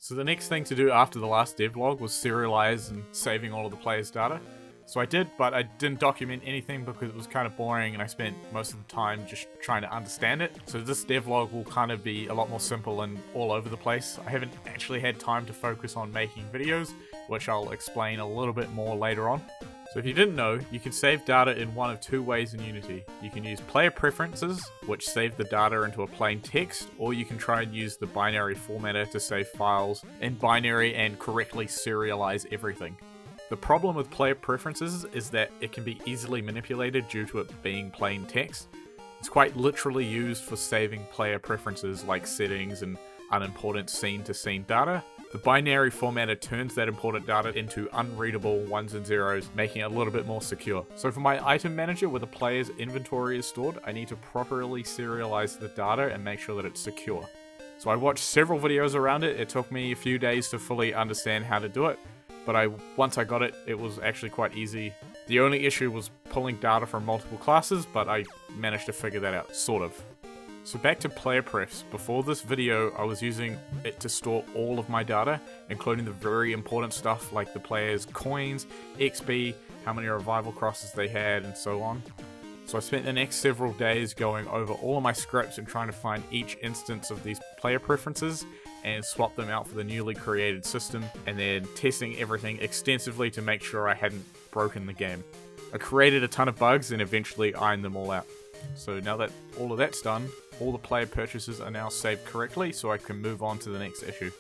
So the next thing to do after the last devlog was serialize and saving all of the players' data. So I did, but I didn't document anything because it was kind of boring and I spent most of the time just trying to understand it. So this devlog will kind of be a lot more simple and all over the place. I haven't actually had time to focus on making videos, which I'll explain a little bit more later on. So if you didn't know, you can save data in one of two ways in Unity. You can use player preferences, which save the data into a plain text, or you can try and use the binary formatter to save files in binary and correctly serialize everything. The problem with player preferences is that it can be easily manipulated due to it being plain text. It's quite literally used for saving player preferences like settings and unimportant scene-to-scene data. The binary formatter turns that important data into unreadable ones and zeros, making it a little bit more secure. So for my item manager where the player's inventory is stored, I need to properly serialize the data and make sure that it's secure. So I watched several videos around it. It took me a few days to fully understand how to do it, but once I got it, it was actually quite easy. The only issue was pulling data from multiple classes, but I managed to figure that out, sort of. So back to player prefs. Before this video, I was using it to store all of my data, including the very important stuff like the player's coins, XP, how many revival crosses they had, and so on. So I spent the next several days going over all of my scripts and trying to find each instance of these player preferences and swap them out for the newly created system, and then testing everything extensively to make sure I hadn't broken the game. I created a ton of bugs and eventually ironed them all out. So now that all of that's done, all the player purchases are now saved correctly, so I can move on to the next issue.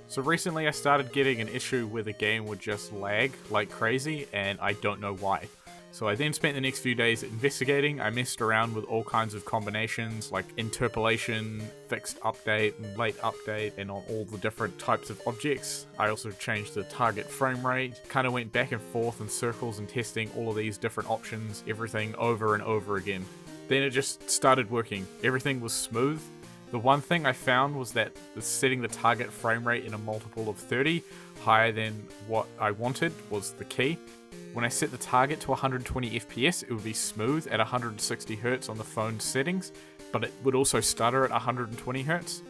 So recently I started getting an issue where the game would just lag like crazy, and I don't know why. So I then spent the next few days investigating. I messed around with all kinds of combinations like interpolation, fixed update, and late update, and on all the different types of objects. I also changed the target frame rate, kind of went back and forth in circles and testing all of these different options, everything over and over again. Then it just started working. Everything was smooth. The one thing I found was that setting the target frame rate in a multiple of 30 higher than what I wanted was the key. When I set the target to 120 FPS, it would be smooth at 160 Hz on the phone settings, but it would also stutter at 120 Hz.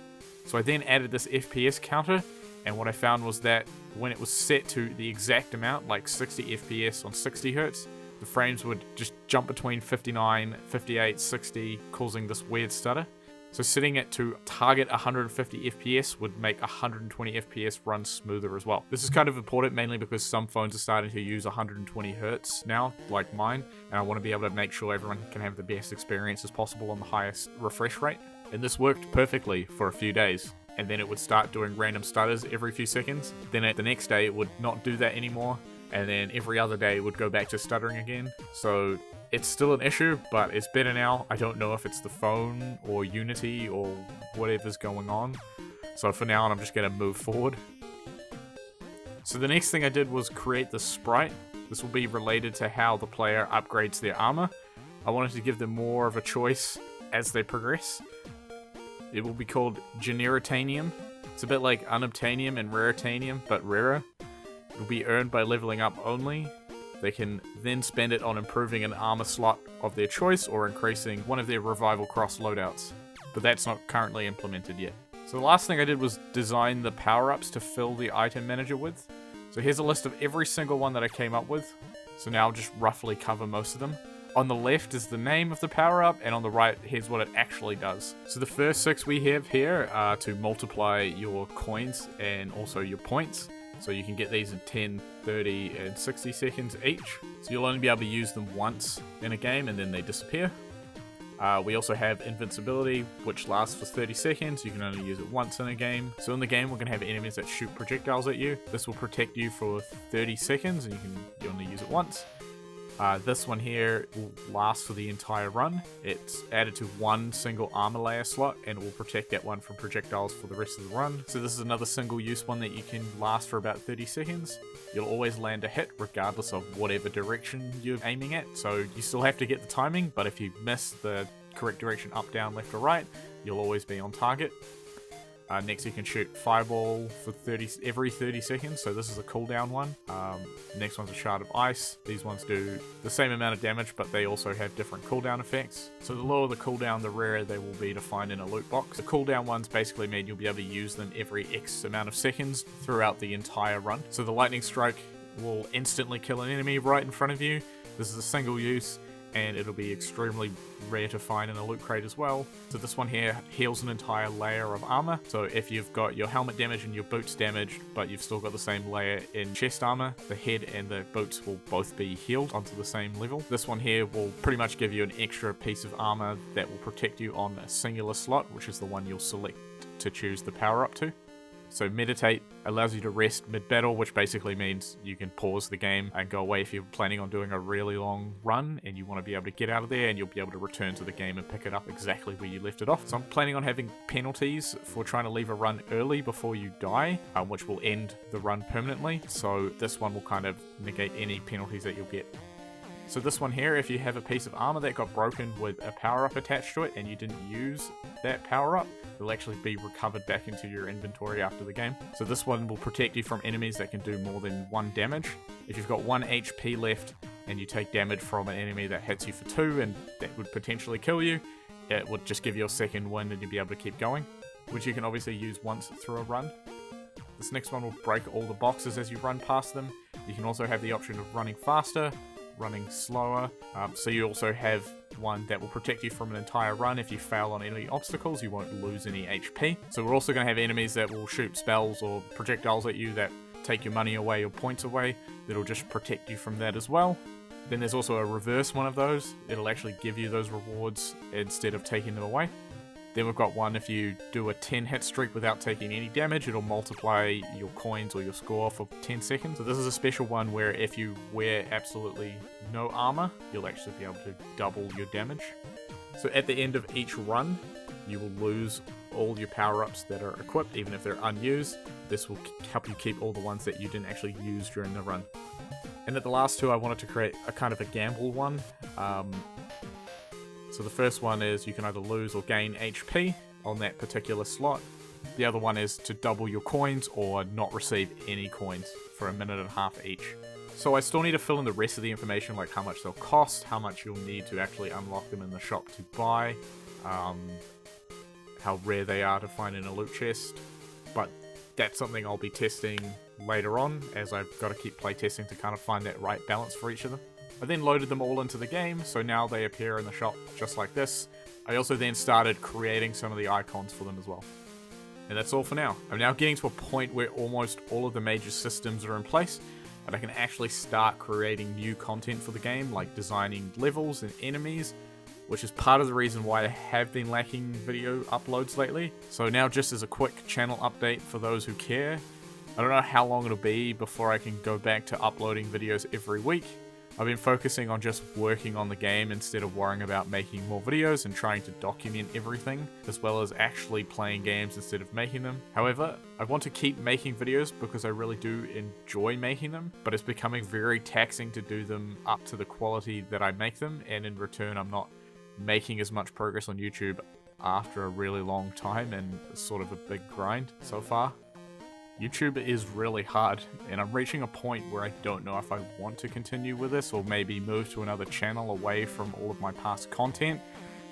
So I then added this FPS counter, and what I found was that when it was set to the exact amount, like 60 FPS on 60 Hz, the frames would just jump between 59, 58, 60, causing this weird stutter. So setting it to target 150 FPS would make 120 FPS run smoother as well. This is kind of important mainly because some phones are starting to use 120 Hz now, like mine, and I want to be able to make sure everyone can have the best experience as possible on the highest refresh rate. And this worked perfectly for a few days. And then it would start doing random stutters every few seconds. Then the next day it would not do that anymore. And then every other day it would go back to stuttering again. So it's still an issue, but it's better now. I don't know if it's the phone or Unity or whatever's going on. So for now, I'm just going to move forward. So the next thing I did was create the sprite. This will be related to how the player upgrades their armor. I wanted to give them more of a choice as they progress. It will be called Generitanium. It's a bit like Unobtainium and Raritanium, but rarer. It will be earned by leveling up only. They can then spend it on improving an armor slot of their choice or increasing one of their revival cross loadouts. But that's not currently implemented yet. So the last thing I did was design the power-ups to fill the item manager with. So here's a list of every single one that I came up with. So now I'll just roughly cover most of them. On the left is the name of the power-up, and on the right, here's what it actually does. So the first 6 we have here are to multiply your coins and also your points. So you can get these in 10, 30, and 60 seconds each. So you'll only be able to use them once in a game, and then they disappear. We also have invincibility, which lasts for 30 seconds. You can only use it once in a game. So in the game, we're going to have enemies that shoot projectiles at you. This will protect you for 30 seconds, and you only use it once. This one here will last for the entire run. It's added to one single armor layer slot, and it will protect that one from projectiles for the rest of the run. So this is another single use one that you can last for about 30 seconds. You'll always land a hit regardless of whatever direction you're aiming at. So you still have to get the timing, but if you miss the correct direction, up, down, left, or right, you'll always be on target. Next you can shoot Fireball for every 30 seconds, so this is a cooldown one. Next one's a Shard of Ice. These ones do the same amount of damage, but they also have different cooldown effects. So the lower the cooldown, the rarer they will be to find in a loot box. The cooldown ones basically mean you'll be able to use them every X amount of seconds throughout the entire run. So the Lightning Strike will instantly kill an enemy right in front of you. This is a single use, and it'll be extremely rare to find in a loot crate as well. So this one here heals an entire layer of armor. So if you've got your helmet damage and your boots damaged, but you've still got the same layer in chest armor, the head and the boots will both be healed onto the same level. This one here will pretty much give you an extra piece of armor that will protect you on a singular slot, which is the one you'll select to choose the power up to. So Meditate allows you to rest mid-battle, which basically means you can pause the game and go away if you're planning on doing a really long run and you want to be able to get out of there, and you'll be able to return to the game and pick it up exactly where you left it off. So I'm planning on having penalties for trying to leave a run early before you die, which will end the run permanently. So this one will kind of negate any penalties that you'll get. So this one here, if you have a piece of armor that got broken with a power-up attached to it and you didn't use that power-up, it'll actually be recovered back into your inventory after the game. So this one will protect you from enemies that can do more than 1 damage. If you've got 1 HP left and you take damage from an enemy that hits you for 2 and that would potentially kill you, it would just give you a second wind and you'll be able to keep going, which you can obviously use once through a run. This next one will break all the boxes as you run past them. You can also have the option of running faster, running slower, so you also have one that will protect you from an entire run. If you fail on any obstacles, you won't lose any HP. So we're also going to have enemies that will shoot spells or projectiles at you that take your money away or points away. That'll just protect you from that as well. Then there's also a reverse one of those. It'll actually give you those rewards instead of taking them away. Then we've got one, if you do a 10 hit streak without taking any damage, it'll multiply your coins or your score for 10 seconds. So this is a special one where if you wear absolutely no armor, you'll actually be able to double your damage. So at the end of each run, you will lose all your power-ups that are equipped, even if they're unused. This will help you keep all the ones that you didn't actually use during the run. And at the last two, I wanted to create a kind of a gamble one. So the first one is you can either lose or gain HP on that particular slot. The other one is to double your coins or not receive any coins for 1.5 minutes each. So I still need to fill in the rest of the information, like how much they'll cost, how much you'll need to actually unlock them in the shop to buy, how rare they are to find in a loot chest. But that's something I'll be testing later on, as I've got to keep playtesting to kind of find that right balance for each of them. I then loaded them all into the game, so now they appear in the shop just like this. I also then started creating some of the icons for them as well. And that's all for now. I'm now getting to a point where almost all of the major systems are in place, and I can actually start creating new content for the game, like designing levels and enemies, which is part of the reason why I have been lacking video uploads lately. So now, just as a quick channel update for those who care, I don't know how long it'll be before I can go back to uploading videos every week. I've been focusing on just working on the game instead of worrying about making more videos and trying to document everything, as well as actually playing games instead of making them. However, I want to keep making videos because I really do enjoy making them, but it's becoming very taxing to do them up to the quality that I make them, and in return I'm not making as much progress on YouTube after a really long time and sort of a big grind so far. YouTube is really hard, and I'm reaching a point where I don't know if I want to continue with this or maybe move to another channel away from all of my past content,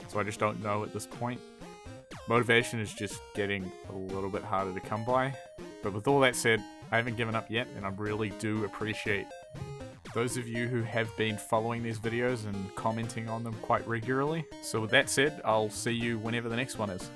so I just don't know at this point. Motivation is just getting a little bit harder to come by, but with all that said, I haven't given up yet, and I really do appreciate those of you who have been following these videos and commenting on them quite regularly. So with that said, I'll see you whenever the next one is.